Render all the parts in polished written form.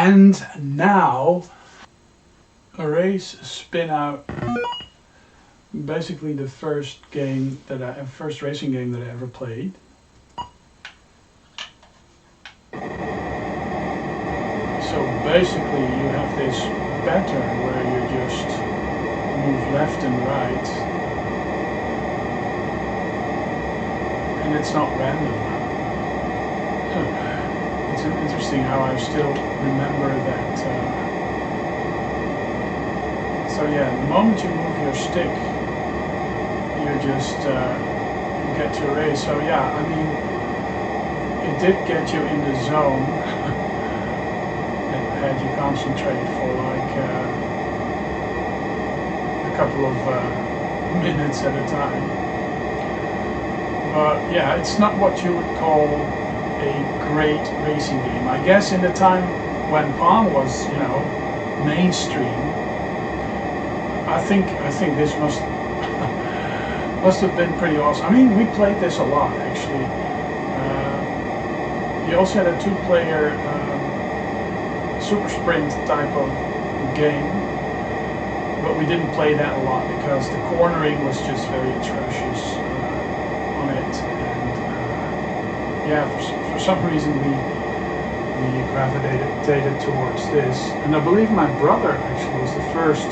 And now a race spin out basically the first racing game that I ever played. So basically you have this pattern where you just move left and right, and it's not random. It's interesting how I still remember that. So yeah, the moment you move your stick, you just get to race. So yeah, I mean, it did get you in the zone. It had you concentrate for like a couple of minutes at a time. But yeah, it's not what you would call a great racing game. I guess in the time when Pong was, you know, mainstream, I think this must have been pretty awesome. I mean, we played this a lot actually. He also had a two-player super sprint type of game, but we didn't play that a lot because the cornering was just very atrocious on it, and yeah, for some reason we gravitated towards this. And I believe my brother actually was the first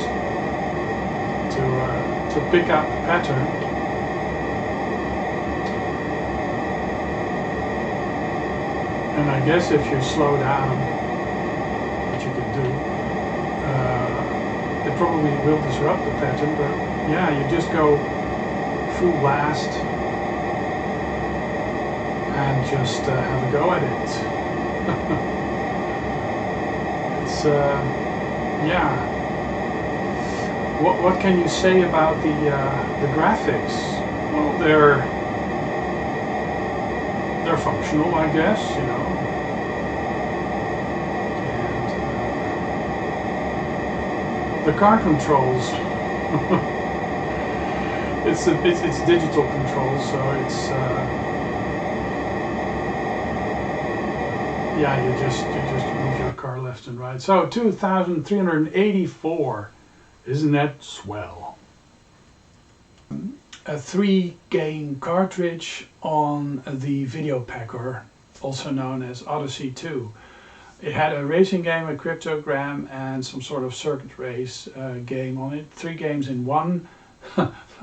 to pick up the pattern. And I guess if you slow down, which you can do, it probably will disrupt the pattern, but yeah, you just go full blast and just have a go at it. It's yeah. What can you say about the graphics? Well, they're functional, I guess, you know. And the car controls. it's digital controls, so it's yeah, you just move your car left and right. So 2,384, isn't that swell? A 3-game cartridge on the Videopac, or also known as Odyssey II. It had a racing game, a cryptogram, and some sort of circuit race game on it. 3 games in one.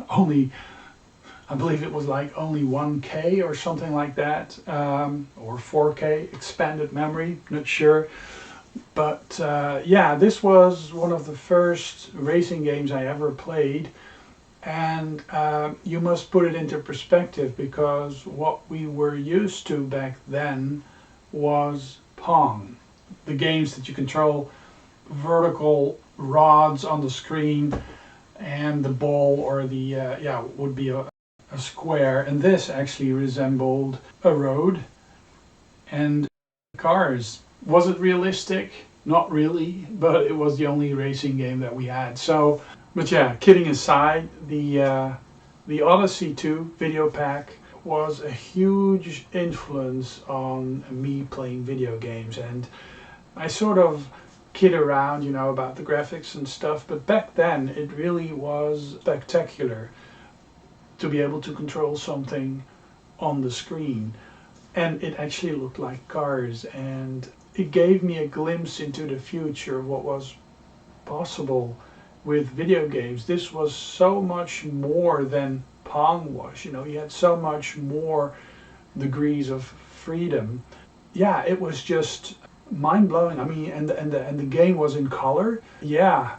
Only, I believe it was like only 1K or something like that, or 4K expanded memory, not sure. But yeah, this was one of the first racing games I ever played. And you must put it into perspective, because what we were used to back then was Pong. The games that you control vertical rods on the screen, and the ball, or the yeah, would be a square, and this actually resembled a road and cars. Was it realistic? Not really, but it was the only racing game that we had. So, but yeah, kidding aside, the Odyssey II Videopac was a huge influence on me playing video games, and I sort of kid around, you know, about the graphics and stuff, but back then it really was spectacular to be able to control something on the screen, and it actually looked like cars, and it gave me a glimpse into the future of what was possible with video games. This was so much more than Pong was, you know, you had so much more degrees of freedom. Yeah, it was just mind-blowing. I mean, and the game was in color. Yeah,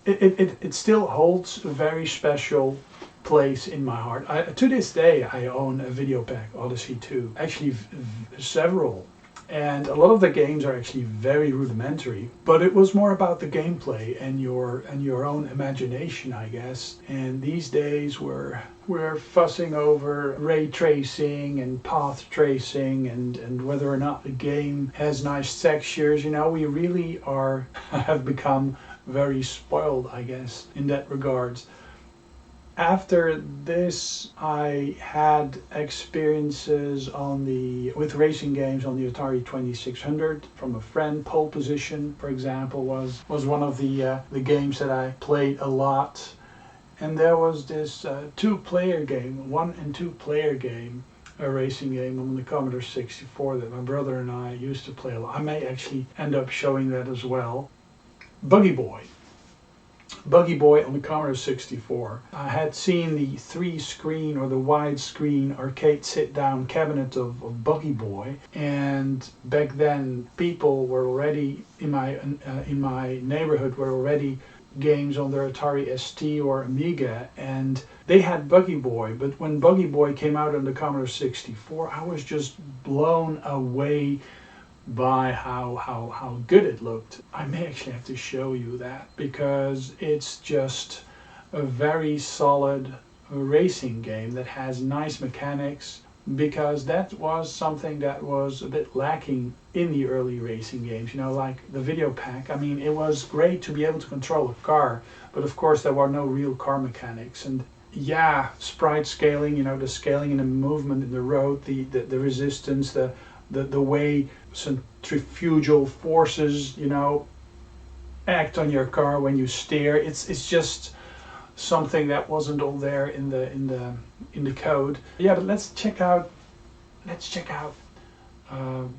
it still holds a very special place in my heart. To this day, I own a Videopac Odyssey II, actually several. And a lot of the games are actually very rudimentary, but it was more about the gameplay and your own imagination, I guess. And these days we're fussing over ray tracing and path tracing and whether or not the game has nice textures. You know, we really have become very spoiled, I guess, in that regards. After this, I had experiences with racing games on the Atari 2600 from a friend. Pole Position, for example, was one of the games that I played a lot. And there was this two-player game, 1 and 2 player game, a racing game on the Commodore 64 that my brother and I used to play a lot. I may actually end up showing that as well. Buggy Boy. Buggy Boy on the Commodore 64. I had seen the 3-screen or the widescreen arcade sit-down cabinet of Buggy Boy, and back then people were already in my neighborhood were already games on their Atari-ST or Amiga, and they had Buggy Boy. But when Buggy Boy came out on the Commodore 64, I was just blown away by how good it looked. I may actually have to show you that, because it's just a very solid racing game that has nice mechanics, because that was something that was a bit lacking in the early racing games, you know, like the Videopac. I mean, it was great to be able to control a car, but of course there were no real car mechanics. And yeah, sprite scaling, you know, the scaling and the movement in the road, the resistance, the way centrifugal forces, you know, act on your car when you steer. It's just something that wasn't all there in the code. Yeah, but let's check out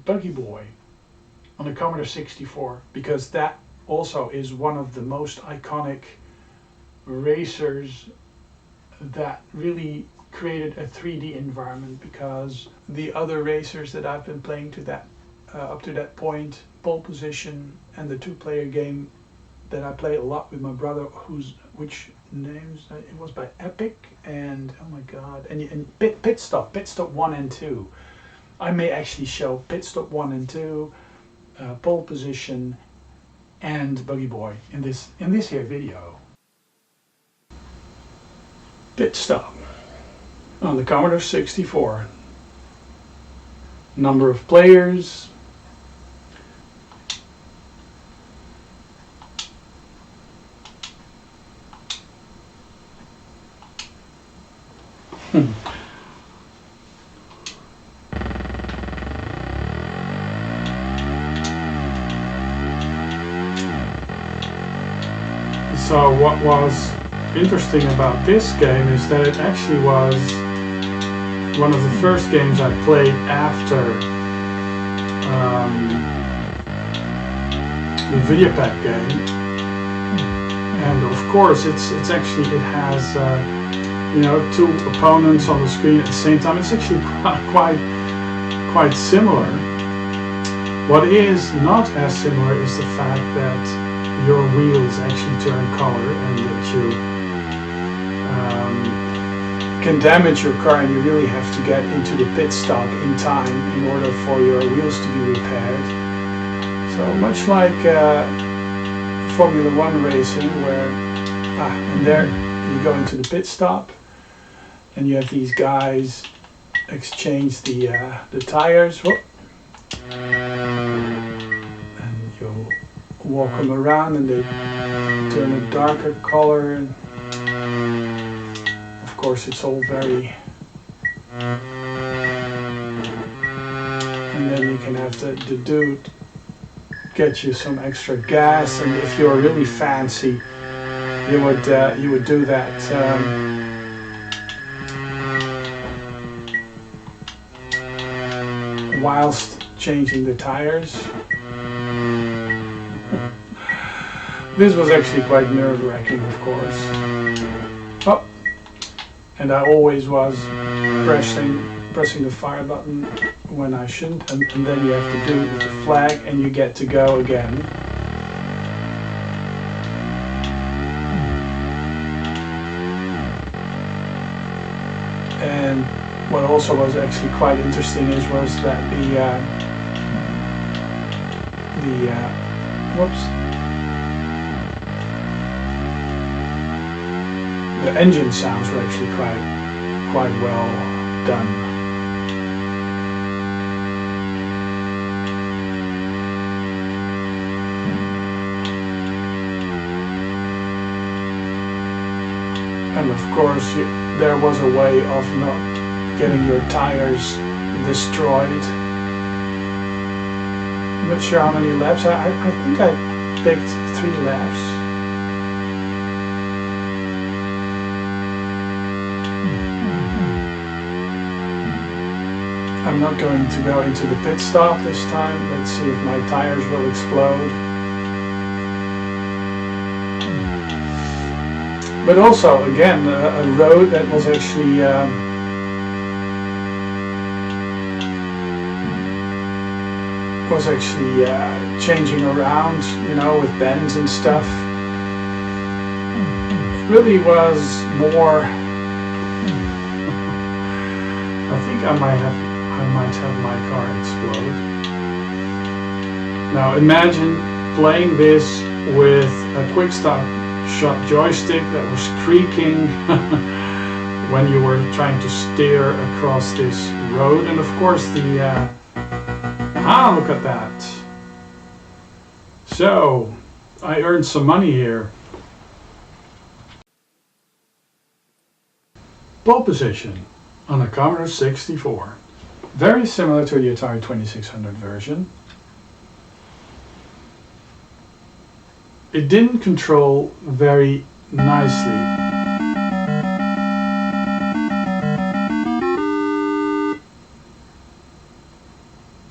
Buggy Boy on the Commodore 64, because that also is one of the most iconic racers that really created a 3D environment, because the other racers that I've been playing up to that point, Pole Position and the 2-player game that I played a lot with my brother, which names it was by Epic, and oh my god, and Pitstop 1 and 2. I may actually show Pitstop 1 and 2, Pole Position, and Buggy Boy in this here video. Pitstop on the Commodore 64. Number of players. So what was interesting about this game is that it actually was one of the first games I played after the Videopac game, and of course it has you know, 2 opponents on the screen at the same time. It's actually quite similar. What is not as similar is the fact that your wheels actually turn color, and that you can damage your car, and you really have to get into the pit stop in time in order for your wheels to be repaired. So much like Formula 1 racing, where and there you go into the pit stop, and you have these guys exchange the tires. Whoop. And you'll walk them around, and they turn a darker color. And of course, it's all very. And then you can have the dude get you some extra gas, and if you're really fancy, you would do that. Whilst changing the tires. This was actually quite nerve-wracking, of course. Oh, and I always was pressing the fire button when I shouldn't, and then you have to do it with the flag, and you get to go again. And what also was actually quite interesting was that the engine sounds were actually quite well done. And of course there was a way of not getting your tires destroyed. I'm not sure how many laps. I think I picked 3 laps. I'm not going to go into the pit stop this time. Let's see if my tires will explode. But also, again, a road that was actually changing around, you know, with bends and stuff. It really was more. I think I might have my car explode. Now imagine playing this with a quick stop shot joystick that was creaking when you were trying to steer across this road, and of course the look at that. So I earned some money here. Pole Position on a Commodore 64. Very similar to the Atari 2600 version. It didn't control very nicely.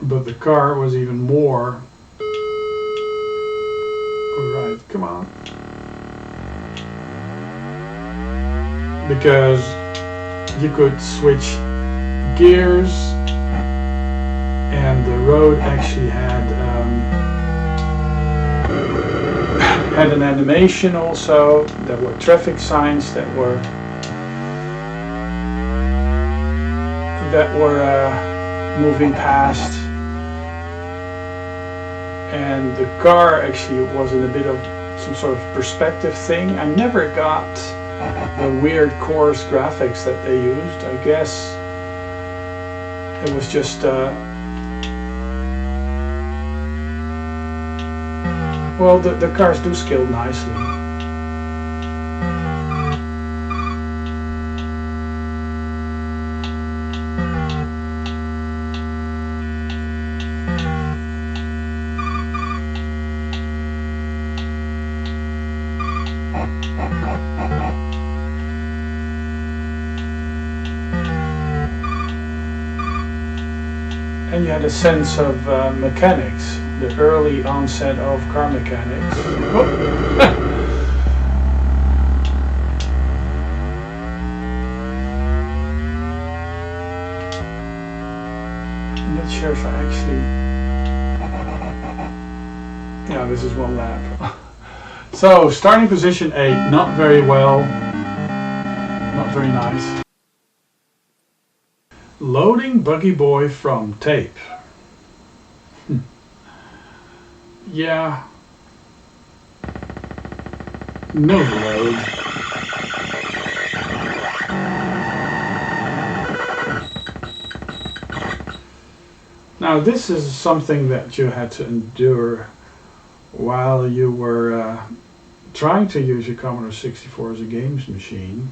But the car was even more. Alright, come on. Because you could switch gears, and the road actually had an animation also. There were traffic signs that were moving past, and the car actually was in a bit of some sort of perspective thing. I never got the weird coarse graphics that they used. I guess it was just well, the cars do scale nicely. And you had a sense of mechanics, the early onset of car mechanics. I'm not sure if I actually... Yeah, this is 1 lap. So, starting position 8, not very well, not very nice. Loading Buggy Boy from tape. Yeah. No load. Now this is something that you had to endure while you were trying to use your Commodore 64 as a games machine.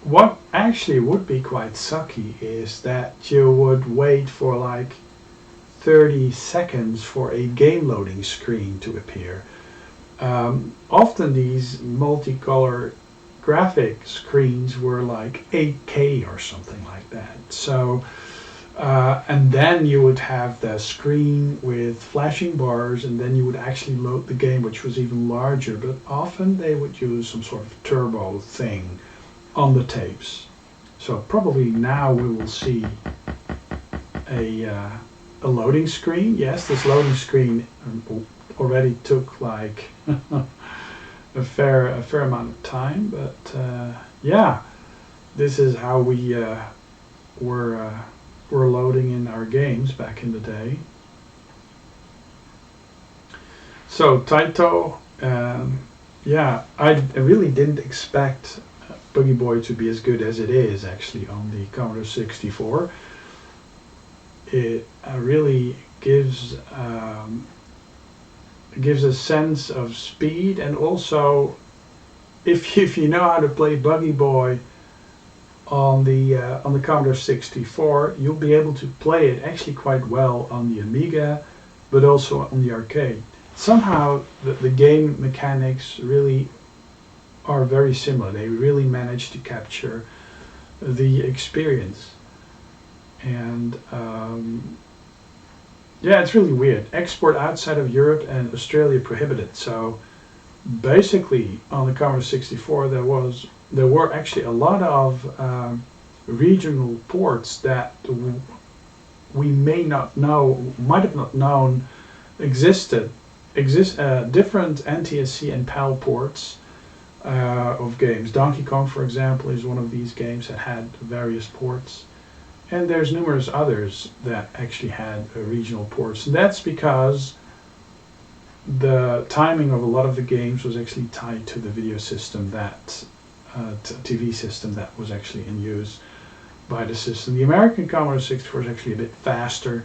What actually would be quite sucky is that you would wait for like 30 seconds for a game loading screen to appear. Often these multicolor graphic screens were like 8K or something like that. So, and then you would have the screen with flashing bars, and then you would actually load the game, which was even larger, but often they would use some sort of turbo thing on the tapes. So probably now we will see a loading screen. Yes, this loading screen already took like a fair amount of time, but yeah, this is how we were loading in our games back in the day. So Taito, yeah, I really didn't expect Buggy Boy to be as good as it is actually on the Commodore 64. It really gives a sense of speed, and also if you know how to play Buggy Boy on the Commodore 64, you'll be able to play it actually quite well on the Amiga, but also on the arcade. Somehow the game mechanics really are very similar. They really manage to capture the experience. And yeah, it's really weird. Export outside of Europe and Australia prohibited. So basically on the Commodore 64 there were actually a lot of regional ports that we might have not known existed. Different NTSC and PAL ports of games. Donkey Kong, for example, is one of these games that had various ports. And there's numerous others that actually had regional ports. And that's because the timing of a lot of the games was actually tied to the video system that, TV system that was actually in use by the system. The American Commodore 64 is actually a bit faster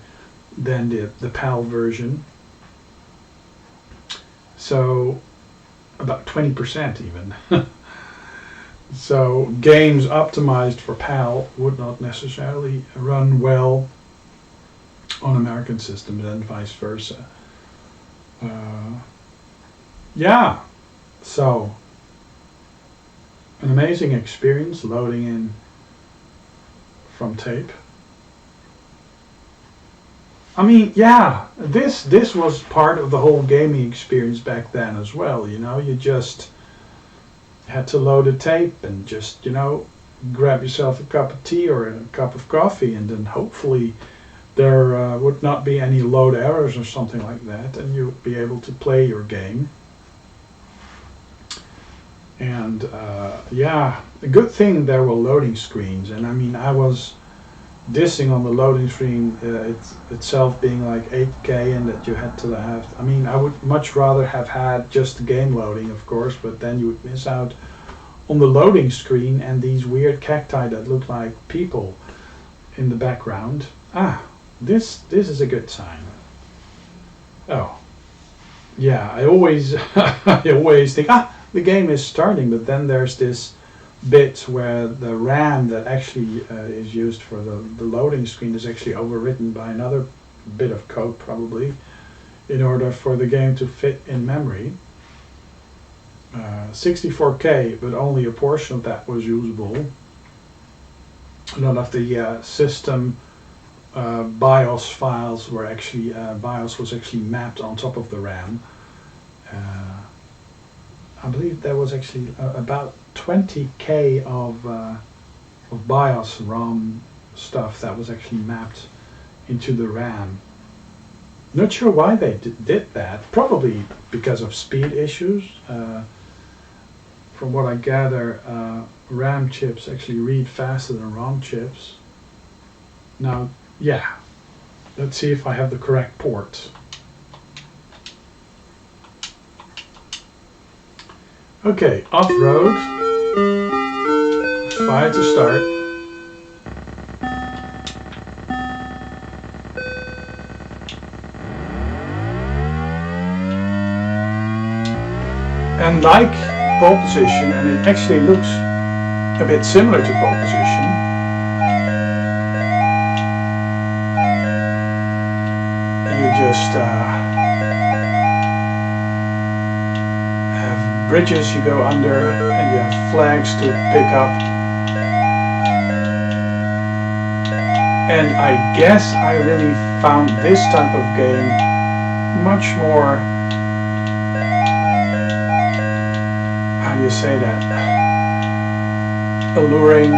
than the PAL version. So about 20% even. So games optimized for PAL would not necessarily run well on American systems and vice versa. Yeah, so an amazing experience loading in from tape. I mean, yeah, this was part of the whole gaming experience back then as well, you know. You just had to load a tape and just, you know, grab yourself a cup of tea or a cup of coffee, and then hopefully there would not be any load errors or something like that, and you'd be able to play your game. And yeah, a good thing there were loading screens. And I mean, I was dissing on the loading screen itself being like 8K and that you had to have, I mean, I would much rather have had just the game loading, of course, but then you would miss out on the loading screen and these weird cacti that look like people in the background. This is a good sign. Oh yeah, I always I always think the game is starting, but then there's this bit where the RAM that actually is used for the loading screen is actually overwritten by another bit of code, probably, in order for the game to fit in memory. 64K, but only a portion of that was usable. None of the system BIOS files were actually, BIOS was actually mapped on top of the RAM. I believe there was actually about 20K of BIOS ROM stuff that was actually mapped into the RAM. Not sure why they did that. Probably because of speed issues. From what I gather, RAM chips actually read faster than ROM chips. Now, yeah, let's see if I have the correct port. Okay, off-road, fire to start. And like Pole Position, and it actually looks a bit similar to Pole Position, you just bridges you go under, and you have flags to pick up. And I guess I really found this type of game much more, how do you say that, alluring,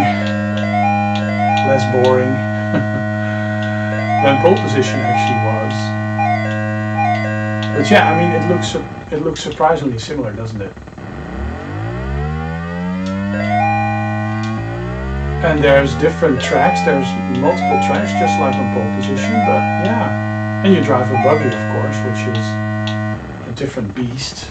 less boring than Pole Position actually was. But yeah, I mean, it looks surprisingly similar, doesn't it? And there's different tracks, there's multiple tracks, just like on Pole Position, but yeah. And you drive a buggy, of course, which is a different beast.